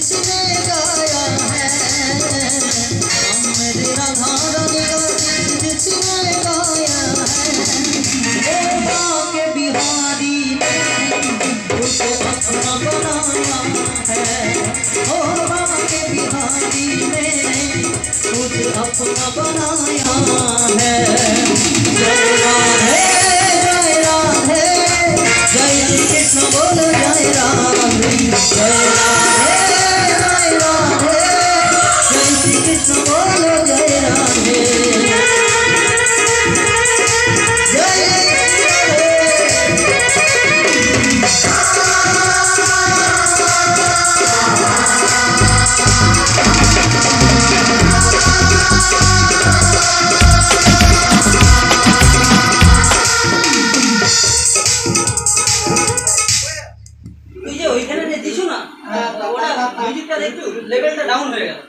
जिसने गाया है, हम मेरे राधा रानी का जिसने गाया है। ओ बाके बिहारी ने उसे अपना बनाया है, ओ बाके बिहारी ने उसे अपना बनाया है। जय राधे जय राधे, जय श्री कृष्ण बोलो जय राधे, जय राधे जय राधे, जय श्री कृष्ण बोलो जय राधे, जय ওইখানে দিছো না ওটা মিউজিকটা একটু লেভেলটা ডাউন হয়ে গেল।